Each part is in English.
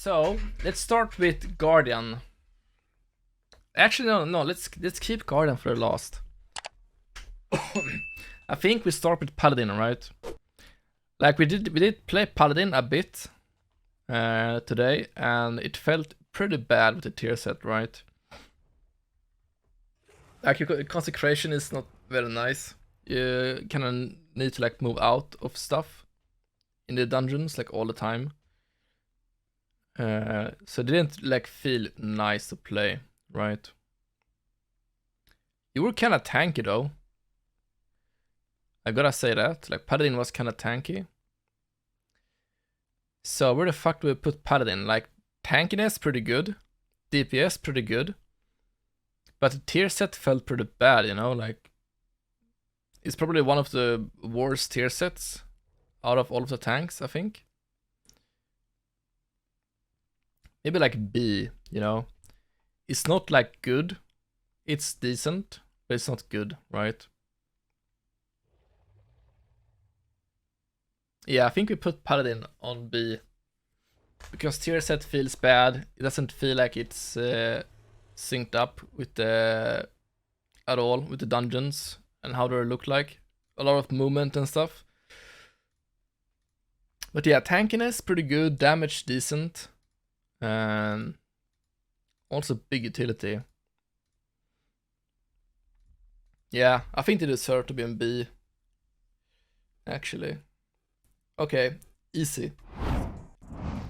So let's start with Guardian. Actually, no. Let's keep Guardian for the last. I think we start with Paladin, right? Like we did play Paladin a bit today, and it felt pretty bad with the tier set, right? Like your consecration is not very nice. You kind of need to like move out of stuff in the dungeons like all the time. So it didn't like feel nice to play, right? You were kind of tanky though. I gotta say that. Like Paladin was kind of tanky. So where the fuck do we put Paladin? Like tankiness pretty good, DPS pretty good, but the tier set felt pretty bad, you know. Like it's probably one of the worst tier sets out of all of the tanks, I think. Maybe like B, you know. It's not like good. It's decent, but it's not good, right? Yeah, I think we put Paladin on B. Because tier set feels bad. It doesn't feel like it's synced up with the at all with the dungeons and how they look like. A lot of movement and stuff. But yeah, tankiness pretty good, damage decent, and also big utility. Yeah, I think they deserve to be in B. Actually. Okay, easy.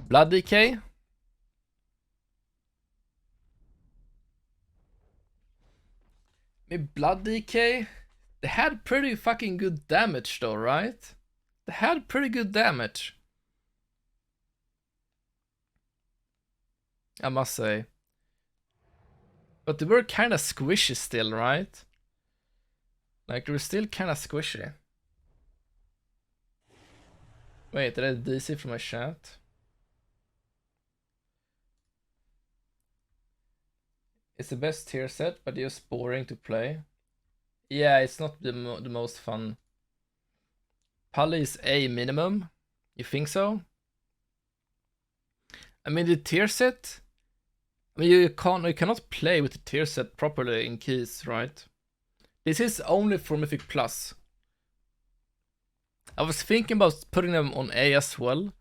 Blood Decay. Maybe Blood Decay. They had pretty fucking good damage though, right? They had pretty good damage. I must say. But they were kind of squishy still, right? Like they were still kind of squishy. Wait, did I DC from my chat? It's the best tier set, but just boring to play. Yeah, it's not the most fun. Pally is A minimum. You think so? I mean, the tier set. I mean, you cannot play with the tier set properly in keys, right? This is only for Mythic Plus. I was thinking about putting them on A as well,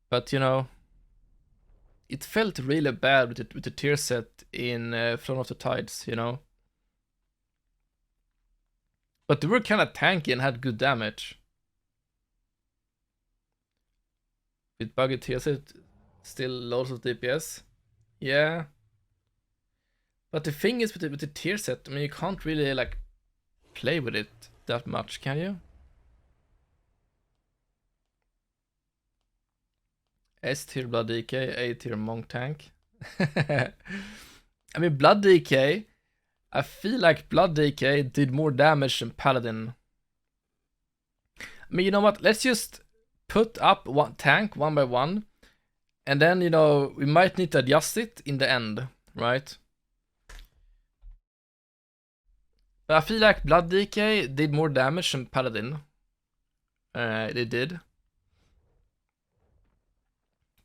but you know, it felt really bad with the tier set in Throne of the Tides, you know. But they were kind of tanky and had good damage. With buggy tier set, still loads of DPS. Yeah. But the thing is with the tier set, I mean, you can't really like play with it that much, can you? S tier Blood DK, A tier Monk Tank. I mean, Blood DK, I feel like Blood DK did more damage than Paladin. I mean, you know what? Let's just put up one tank one by one, and then, you know, we might need to adjust it in the end, right? But I feel like Blood DK did more damage than Paladin. They did.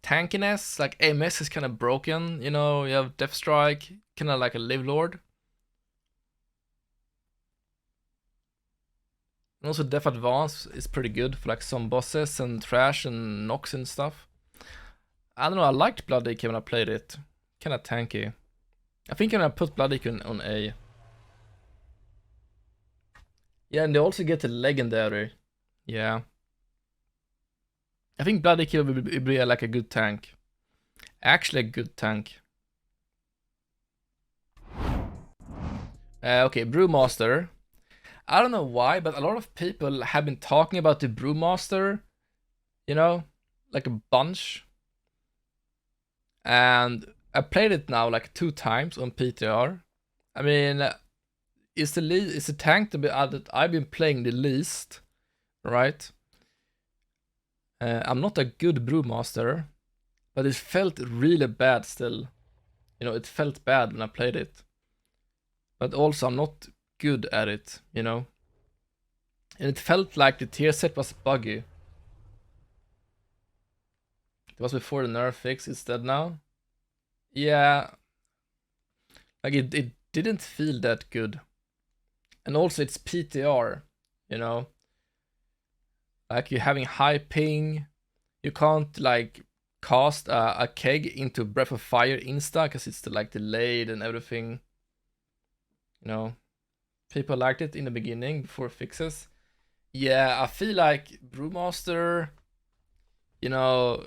Tankiness, like AMS is kind of broken, you know, you have Death Strike, kind of like a Live Lord. And also Death Advance is pretty good for like some bosses and Trash and Nox and stuff. I don't know, I liked Blood DK when I played it. Kind of tanky. I think I'm gonna put Blood DK on A. Yeah, and they also get the Legendary. Yeah. I think Blood DK will be like a good tank. Actually a good tank. Okay, Brewmaster. I don't know why, but a lot of people have been talking about the Brewmaster, you know, like a bunch. And I played it now like 2 times on PTR. I mean, it's the tank that I've been playing the least, right? I'm not a good Brewmaster, but it felt really bad still. You know, it felt bad when I played it. But also, I'm not good at it, you know? And it felt like the tier set was buggy. It was before the nerf fix, it's dead now. Yeah, like it didn't feel that good. And also it's PTR, you know? Like you're having high ping, you can't like cast a keg into Breath of Fire insta because it's like delayed and everything. You know, people liked it in the beginning before fixes. Yeah, I feel like Brewmaster, you know,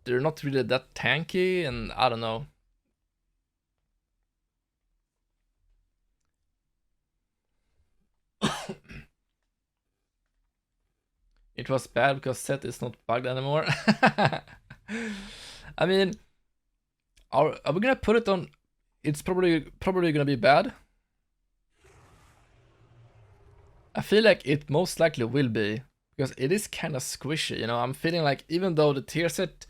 they're not really that tanky, and I don't know. It was bad because set is not bugged anymore. I mean, are we gonna put it on? It's probably gonna be bad. I feel like it most likely will be because it is kind of squishy. You know, I'm feeling like even though the tier set,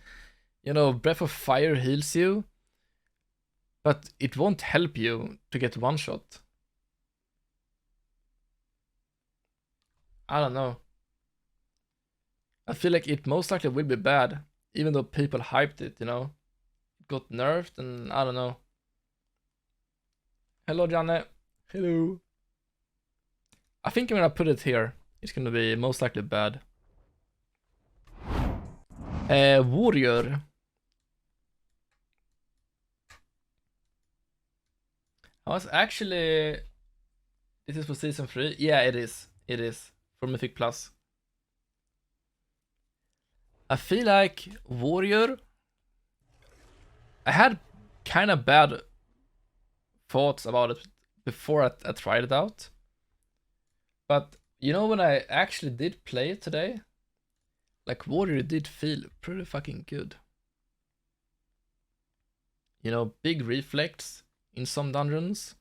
you know, Breath of Fire heals you, but it won't help you to get one shot. I don't know. I feel like it most likely will be bad, even though people hyped it, you know. It got nerfed and I don't know. Hello, Janne. Hello. I think I'm gonna put it here. It's gonna be most likely bad. Warrior. I was actually... This is for season 3? Yeah, it is. It is. For Mythic Plus. I feel like Warrior... I had kind of bad thoughts about it before I tried it out. But, you know, when I actually did play it today, like, Warrior did feel pretty fucking good. You know, big reflex in some dungeons.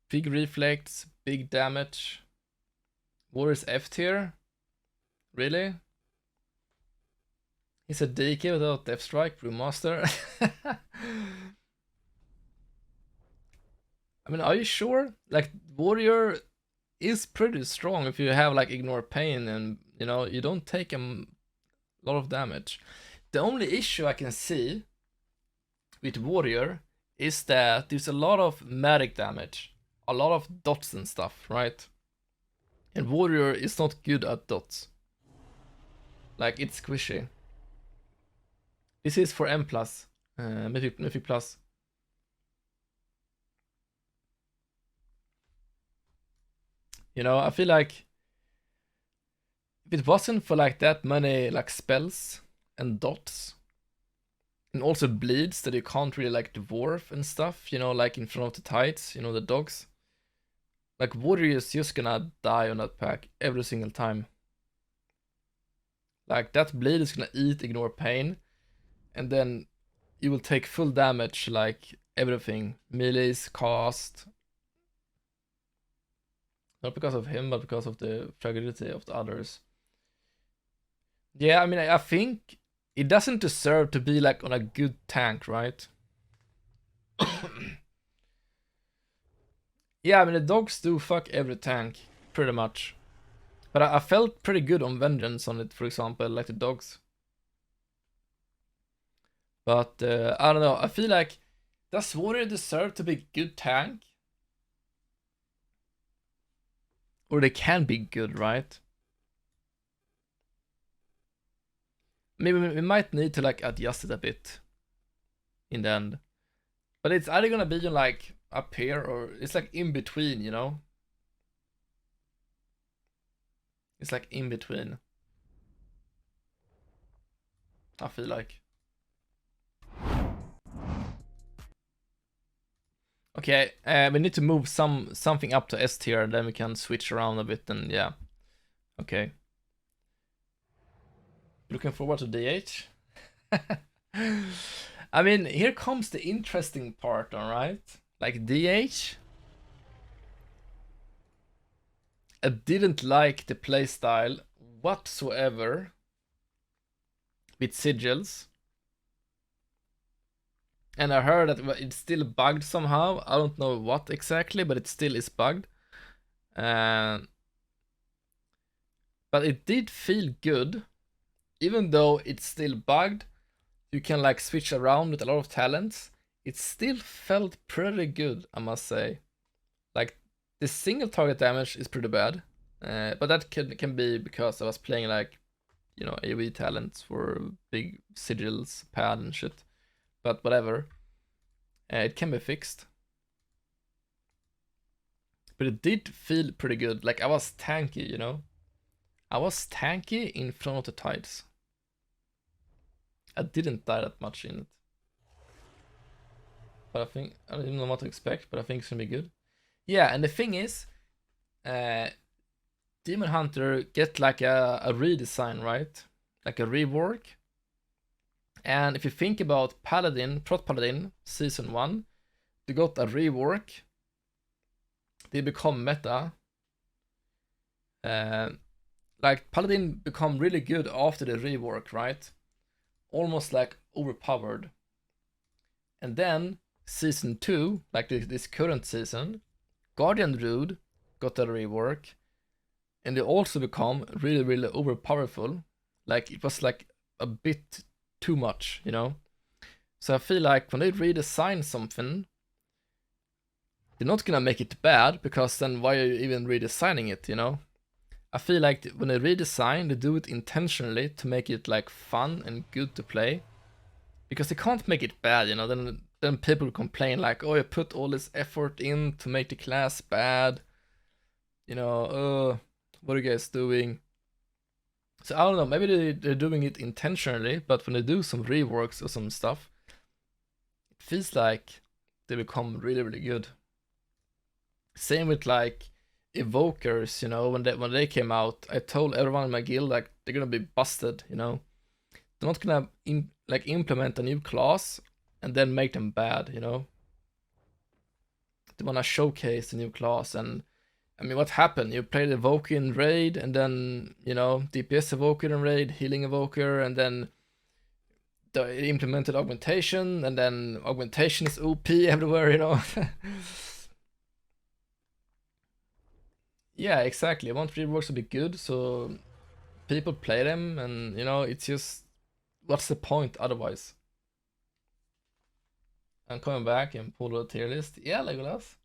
Big reflex, big damage. Warrior's F tier? Really? He's a DK without Death Strike, Brewmaster. I mean, are you sure? Like, Warrior is pretty strong if you have like Ignore Pain and, you know, you don't take a lot of damage. The only issue I can see with Warrior is that there's a lot of magic damage, a lot of dots and stuff, right? And Warrior is not good at dots. Like, it's squishy. This is for M+, Mythic Plus. You know, I feel like if it wasn't for like that many like spells and dots, and also bleeds that you can't really like dwarf and stuff, you know, like in front of the tides, you know, the dogs. Like, Warrior is just gonna die on that pack every single time. Like, that bleed is gonna eat Ignore Pain, and then you will take full damage, like everything. Melees, cast. Not because of him, but because of the fragility of the others. Yeah, I mean, I think it doesn't deserve to be like on a good tank, right? Yeah, I mean, the dogs do fuck every tank, pretty much. But I felt pretty good on Vengeance on it, for example, like the dogs. But I don't know, I feel like, does Warrior deserve to be good tank? Or they can be good, right? Maybe we might need to like adjust it a bit in the end. But it's either gonna be like up here or it's like in between, you know? It's like in between. I feel like. Okay, we need to move something up to S tier, then we can switch around a bit and yeah. Okay. Looking forward to DH. I mean, here comes the interesting part, alright? Like, DH, I didn't like the playstyle whatsoever with sigils. And I heard that it's still bugged somehow. I don't know what exactly, but it still is bugged. But it did feel good, even though it's still bugged, you can like switch around with a lot of talents. It still felt pretty good, I must say. Like the single target damage is pretty bad, but that can be because I was playing like, you know, AoE talents for big sigils, pad and shit. But whatever, it can be fixed. But it did feel pretty good. Like I was tanky, you know. I was tanky in front of the tides. I didn't die that much in it. But I think, I don't even know what to expect, but I think it's gonna be good. Yeah, and the thing is, Demon Hunter get like a redesign, right? Like a rework. And if you think about Paladin, Prot Paladin, Season 1, they got a rework. They become meta. Like Paladin become really good after the rework, right? Almost like overpowered. And then Season 2, like this current season, Guardian Druid got a rework. And they also become really, really overpowerful. Like it was like a bit too much, you know? So I feel like when they redesign something, they're not gonna make it bad, because then why are you even redesigning it, you know? I feel like when they redesign, they do it intentionally to make it like fun and good to play. Because they can't make it bad, you know? Then people complain like, oh, you put all this effort in to make the class bad. You know, what are you guys doing? So I don't know, maybe they're doing it intentionally, but when they do some reworks or some stuff, it feels like they become really, really good. Same with like Evokers, you know, when they came out, I told everyone in my guild like they're gonna be busted, you know. They're not gonna implement a new class and then make them bad, you know. They wanna showcase the new class, and I mean, what happened? You played Evoker in Raid, and then, you know, DPS Evoker in Raid, Healing Evoker, and then they implemented Augmentation, and then Augmentation is OP everywhere, you know? Yeah, exactly. I want reworks to be good, so people play them, and, you know, it's just, what's the point otherwise? I'm coming back and pull the tier list. Yeah, Legolas.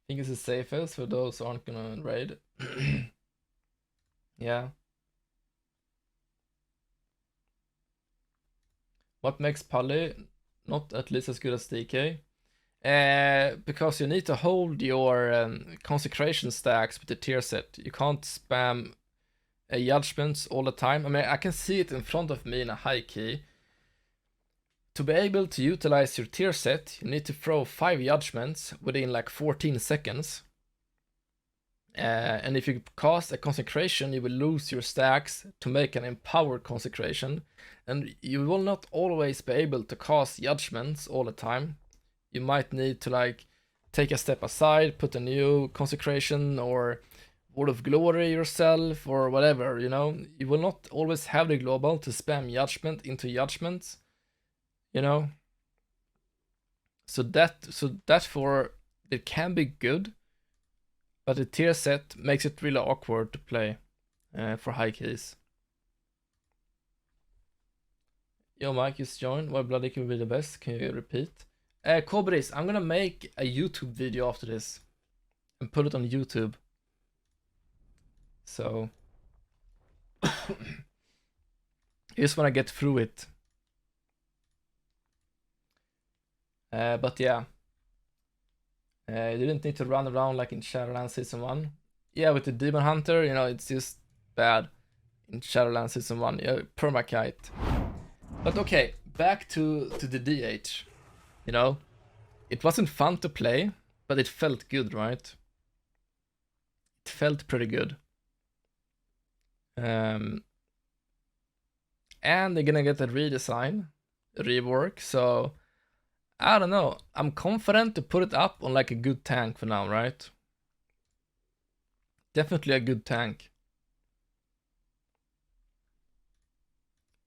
I think it's the safest for those who aren't gonna raid. Yeah. What makes Pally not at least as good as DK? Because you need to hold your consecration stacks with the tier set. You can't spam judgments all the time. I mean, I can see it in front of me in a high key. To be able to utilize your tier set, you need to throw 5 judgments within like 14 seconds. And if you cast a consecration, you will lose your stacks to make an empowered consecration. And you will not always be able to cast judgments all the time. You might need to like take a step aside, put a new consecration or Word of Glory yourself or whatever, you know. You will not always have the global to spam judgment into judgments, you know. So that for it can be good, but the tier set makes it really awkward to play for high keys. Yo, Mike just joined. Why Bloody can be the best? Can you repeat? Cobris, I'm gonna make a YouTube video after this and put it on YouTube. So just wanna get through it. But yeah, you didn't need to run around like in Shadowlands Season 1. Yeah, with the Demon Hunter, you know, it's just bad in Shadowlands Season 1. Yeah, permakite. But okay, back to the DH. You know, it wasn't fun to play, but it felt good, right? It felt pretty good. And they're gonna get a redesign, a rework, so I don't know. I'm confident to put it up on like a good tank for now, right? Definitely a good tank.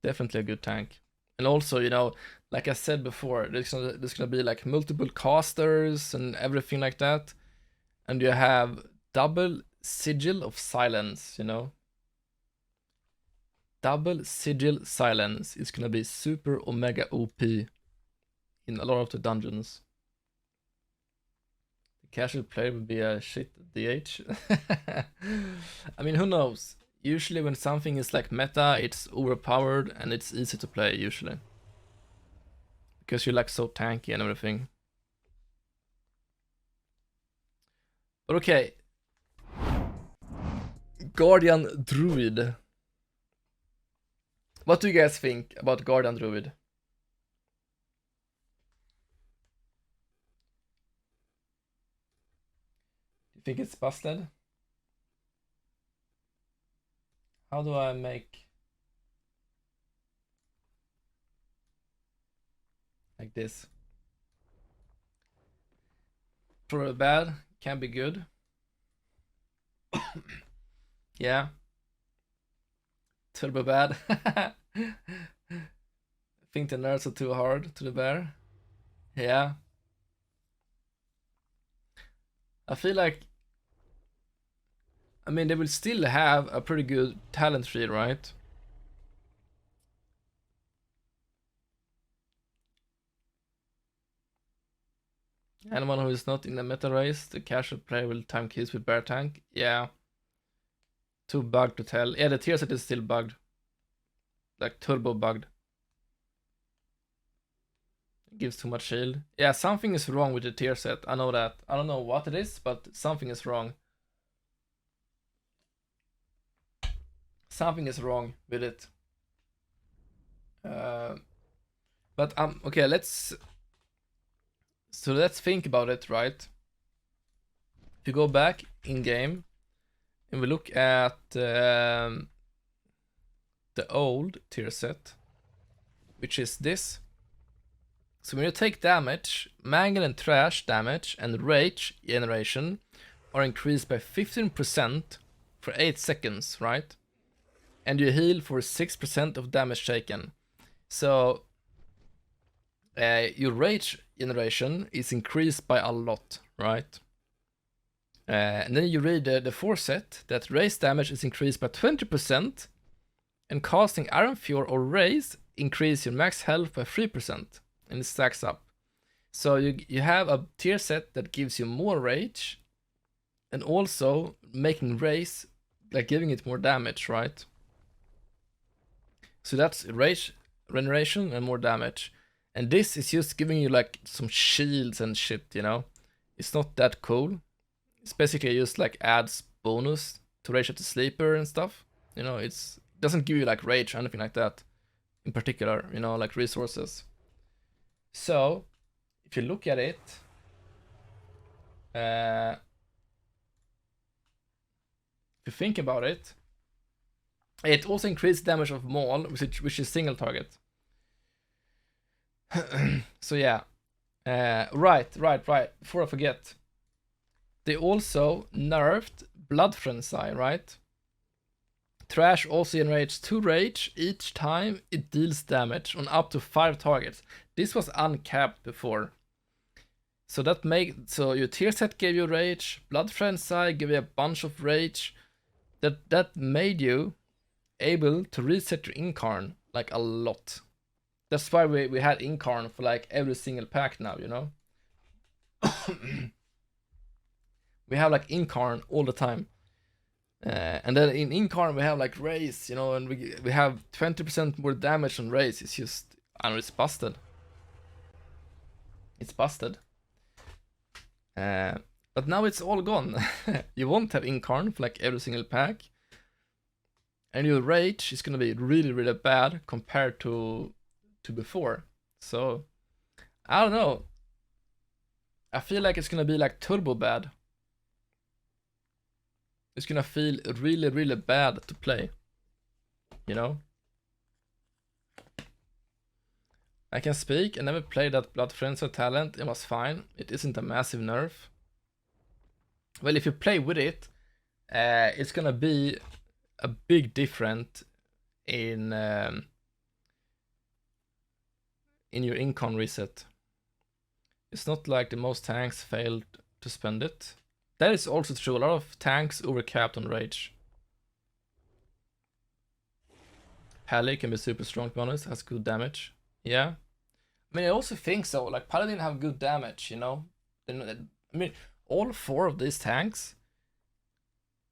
Definitely a good tank. And also, you know, like I said before, there's gonna be like multiple casters and everything like that. And you have double sigil of silence, you know. double sigil silence is gonna be super omega OP in a lot of the dungeons. The casual player would be a shit DH. I mean, who knows? Usually when something is like meta, it's overpowered and it's easy to play usually. Because you're like so tanky and everything. But okay. Guardian Druid. What do you guys think about Guardian Druid? Do you think it's busted? How do I make like this? Turbo bad, can be good. Yeah. Turbo bad. I think the nerds are too hard to the bear. Yeah. I feel like, I mean, they will still have a pretty good talent tree, right? Anyone who is not in the meta race, the casual player will time kills with bear tank. Yeah. Too bugged to tell. Yeah, the tier set is still bugged. Like turbo bugged. It gives too much shield. Yeah, something is wrong with the tier set. I know that. I don't know what it is, but something is wrong. Something is wrong with it. But okay, let's think about it, right? If you go back in game and we look at the old tier set, which is this. So when you take damage, mangle and trash damage and rage generation are increased by 15% for 8 seconds, right? And you heal for 6% of damage taken. So your rage generation is increased by a lot, right? And then you read the 4 set that raise damage is increased by 20%, and casting Iron Fjord or Raise increase your max health by 3%, and it stacks up. So you have a tier set that gives you more rage, and also making Raise, like giving it more damage, right? So that's rage regeneration and more damage. And this is just giving you like some shields and shit, you know? It's not that cool. It's basically just like adds bonus to rage at the sleeper and stuff. You know, it doesn't give you like rage or anything like that in particular, you know, like resources. So, if you look at it, if you think about it, it also increases damage of Maul, which is single target. So yeah, right. Before I forget, they also nerfed Blood Frenzy, right? Trash also generates 2 rage each time it deals damage on up to 5 targets. This was uncapped before. So so your tier set gave you rage, Blood Frenzy gave you a bunch of rage. That made you able to reset your incarn like a lot. That's why we had incarn for like every single pack now, you know? We have like incarn all the time. And then in incarn we have like raise, you know, and we have 20% more damage on raise. It's just, I don't know, it's busted. It's busted. But now it's all gone. You won't have incarn for like every single pack. And your rage is gonna be really, really bad compared to before. So, I don't know. I feel like it's gonna be like turbo bad. It's gonna feel really, really bad to play. You know? I can speak. I never played that Blood Frenzy talent. It was fine. It isn't a massive nerf. Well, if you play with it, it's gonna be a big difference in your incon reset. It's not like the most tanks failed to spend it. That is also true. A lot of tanks overcapped on rage. Pally can be super strong, to be honest, has good damage. Yeah. I mean, I also think so. Like, Paladin have good damage, you know? I mean, all 4 of these tanks,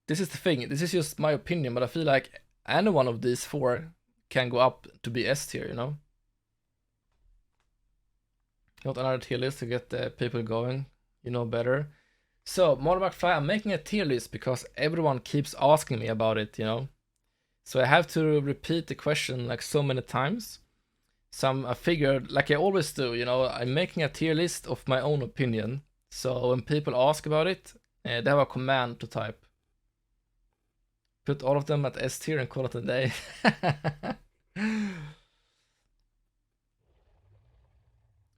this is the thing, this is just my opinion, but I feel like any one of these 4 can go up to be S tier, you know? Not another tier list to get the people going, you know better. So, Modern McFly, I'm making a tier list because everyone keeps asking me about it, you know? So I have to repeat the question like so many times. So I figured, like I always do, you know, I'm making a tier list of my own opinion. So when people ask about it, they have a command to type. Put all of them at S tier and call it a day.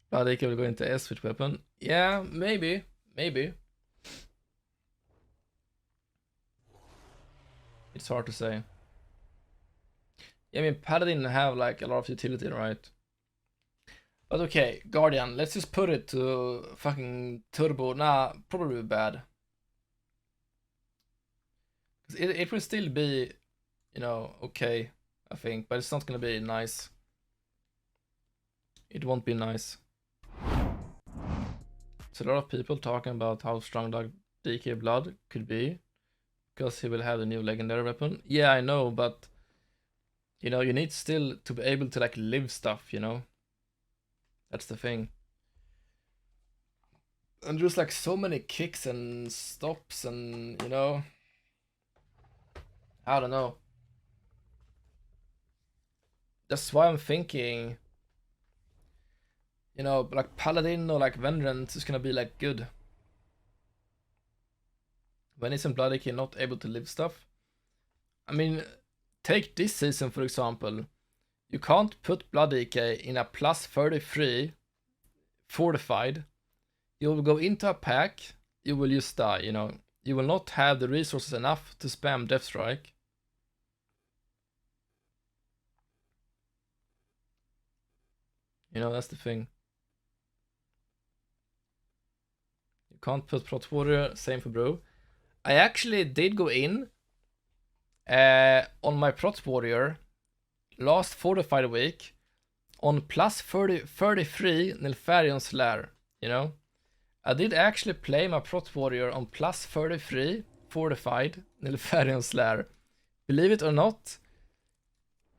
Bloody will go into S with weapon. Yeah, maybe. It's hard to say. Yeah, I mean, Paladin have like a lot of utility, right? But okay, Guardian, let's just put it to fucking turbo. Nah, probably bad. It will still be, you know, okay, I think, but it's not gonna be nice. It won't be nice. So a lot of people talking about how strong DK Blood could be, because he will have the new legendary weapon. Yeah, I know, but you know, you need still to be able to like live stuff, you know? That's the thing. And there's like so many kicks and stops and, you know, I don't know. That's why I'm thinking, you know, like Paladin or like Vengeance is gonna be like good. When isn't Blood AK not able to live stuff? I mean, take this season for example. You can't put Blood AK in a plus 33 fortified. You will go into a pack, you will just die, you know. You will not have the resources enough to spam Death Strike. You know, that's the thing. You can't put Prot Warrior, same for Brew. I actually did go in on my Prot Warrior last fortified week on plus 33 Nilfarian's Lair, you know. I did actually play my Prot Warrior on plus 33 fortified Nilfarian's Lair. Believe it or not,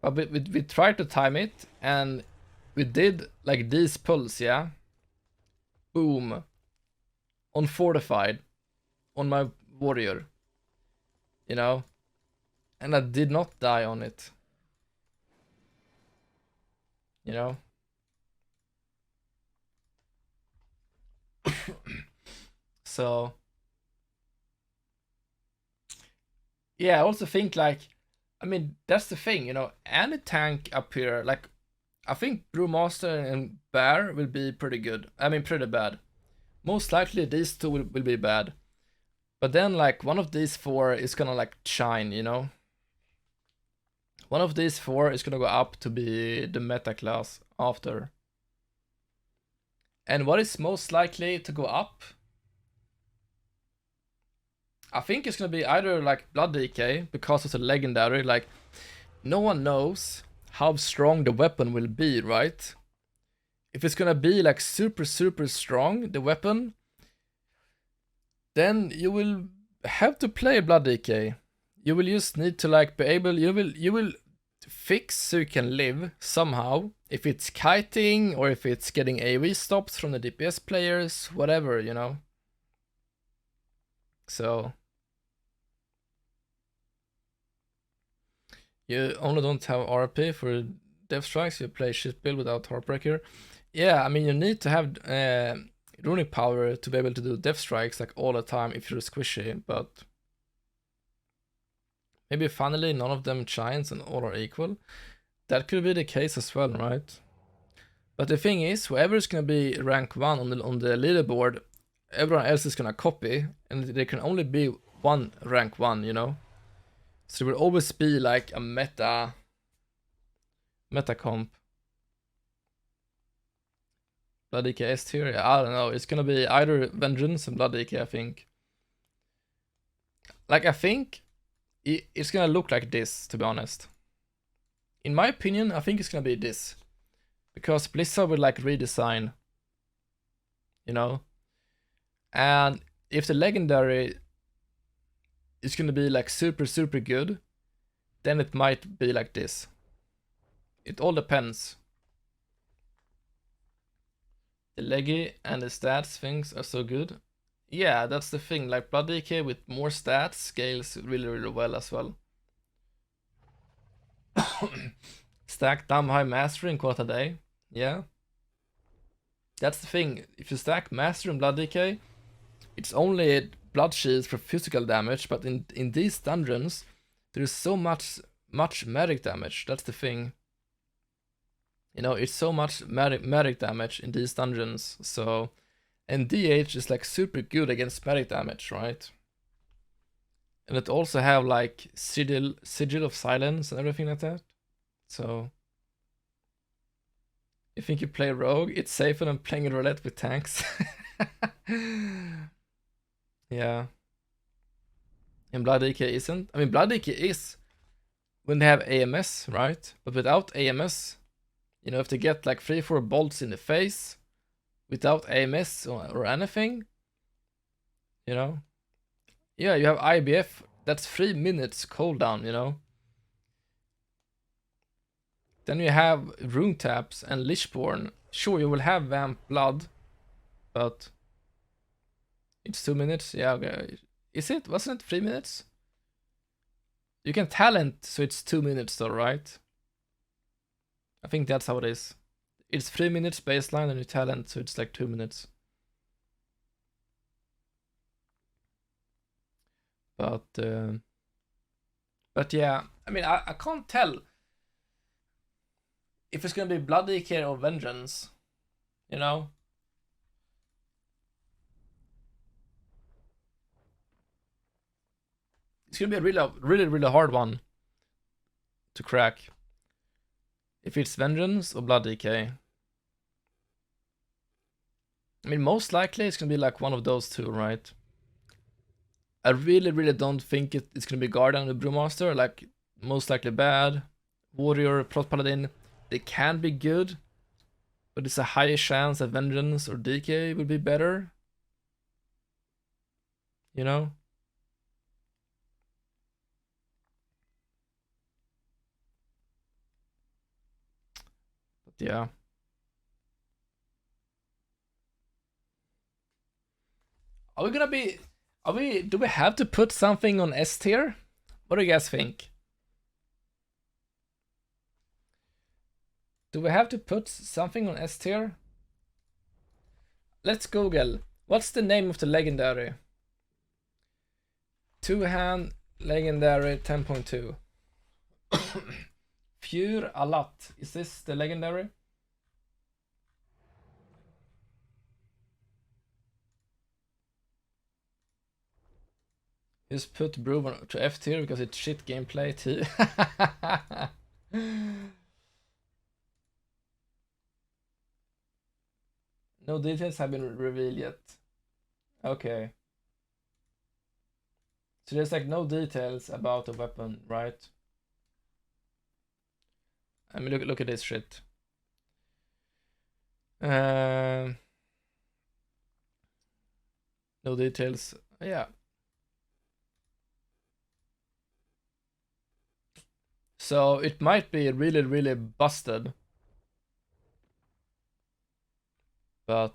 but we tried to time it and we did like these pulls, yeah. Boom. On fortified. On my warrior. You know? And I did not die on it. You know? So yeah, I also think like, I mean, that's the thing, you know, any tank up here, like I think Brewmaster and Bear will be pretty good. I mean, pretty bad. Most likely these 2 will be bad. But then like one of these 4 is gonna like shine, you know? One of these 4 is gonna go up to be the meta class after. And what is most likely to go up? I think it's gonna be either like Blood DK, because it's a legendary, like no one knows how strong the weapon will be, right? If it's gonna be like super strong, the weapon, then you will have to play Blood DK. You will just need to like be able, you will fix so you can live somehow. If it's kiting or if it's getting AoE stops from the DPS players, whatever, you know. So you only don't have RP for Death Strikes, you play shit build without Heartbreaker. Yeah, I mean, you need to have runic power to be able to do Death Strikes like all the time if you're squishy, but maybe finally none of them shines and all are equal. That could be the case as well, right? But the thing is, whoever is gonna be rank 1 on the leaderboard, everyone else is gonna copy, and there can only be one rank 1, you know? So there will always be like a meta comp. Blood DK S tier? I don't know. It's gonna be either Vengeance and Blood DK, I think. Like, I think it's gonna look like this, to be honest. in my opinion, I think it's gonna be this. Because Blizzard will like redesign, you know? And if the legendary is gonna be like super, super good, then it might be like this. It all depends. The leggy and the stats things are so good. Yeah, that's the thing. Like Blood DK with more stats scales really, really well as well. Stack damn high mastery and call it a day. Yeah. That's the thing. If you stack mastery and Blood DK, it's only blood shields for physical damage, but in these dungeons, there is so much magic damage. That's the thing. You know, it's so much magic damage in these dungeons. So, and DH is like super good against magic damage, right? And it also have like sigil of silence and everything like that. So, you think you play rogue? It's safer than playing roulette with tanks. Yeah. And Blood DK isn't. I mean, Blood DK is when they have AMS, right? But without AMS, you know, if they get like 3-4 bolts in the face without AMS or anything, you know. Yeah, you have IBF, that's 3 minutes cooldown, you know. Then you have Rune Taps and Lichborn. Sure, you will have Vamp Blood, but it's 2 minutes. Yeah, okay. Is it? Wasn't it 3 minutes? You can talent, so it's 2 minutes though, right? I think that's how it is. It's 3 minutes baseline and you talent, so it's like 2 minutes. But yeah, I mean, I can't tell if it's gonna be Blood DK or Vengeance, you know? It's gonna be a really hard one to crack. If it's Vengeance or Blood DK. I mean, most likely it's gonna be like one of those two, right? I really don't think it's gonna be Guardian or Brewmaster. Like, most likely bad. Warrior, Paladin, they can be good, but it's a higher chance that Vengeance or DK would be better. You know? But yeah. Are we gonna be... do we have to put something on S tier? What do you guys think? Do we have to put something on S tier? Let's Google. What's the name of the legendary? Two-hand legendary 10.2. Pure Alat. Is this the legendary? Just put Brew to F tier because it's shit gameplay too. No details have been revealed yet. Okay. So there's like no details about the weapon, right? I mean, look at this shit. No details. Yeah. So it might be really busted. But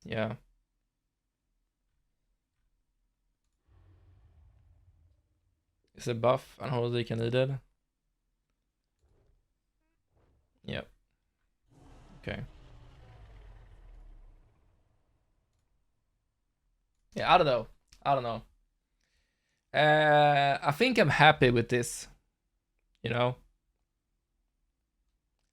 yeah. Is a buff and how they can need it? Yeah. Okay. Yeah, I don't know. I don't know. I think I'm happy with this. You know?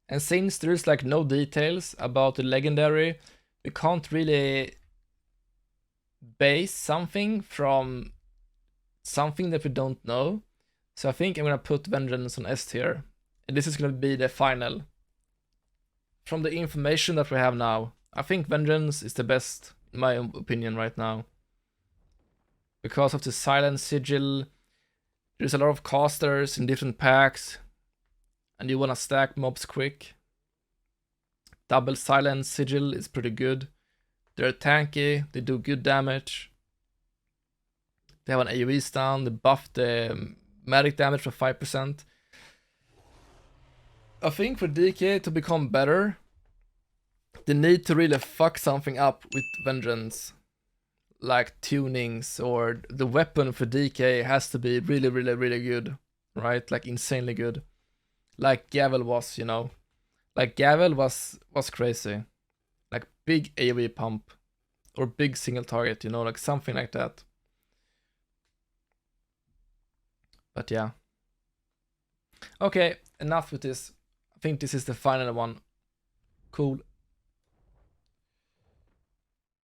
And since there's like no details about the legendary, we can't really base something from something that we don't know. So I think I'm gonna put Vengeance on S tier. And this is gonna be the final. From the information that we have now, I think Vengeance is the best, in my opinion, right now. because of the silent sigil. There's a lot of casters in different packs, and you wanna stack mobs quick. Double silent sigil is pretty good. They're tanky, they do good damage. They have an AoE stun, they buff the magic damage for 5%. I think for DK to become better, they need to really fuck something up with Vengeance. Like tunings, or the weapon for DK has to be really, really, really good, right? Like insanely good. Like Gavel was, you know. Like Gavel was crazy. Like big AoE pump. Or big single target, you know, like something like that. But yeah. Okay, enough with this. I think this is the final one. Cool.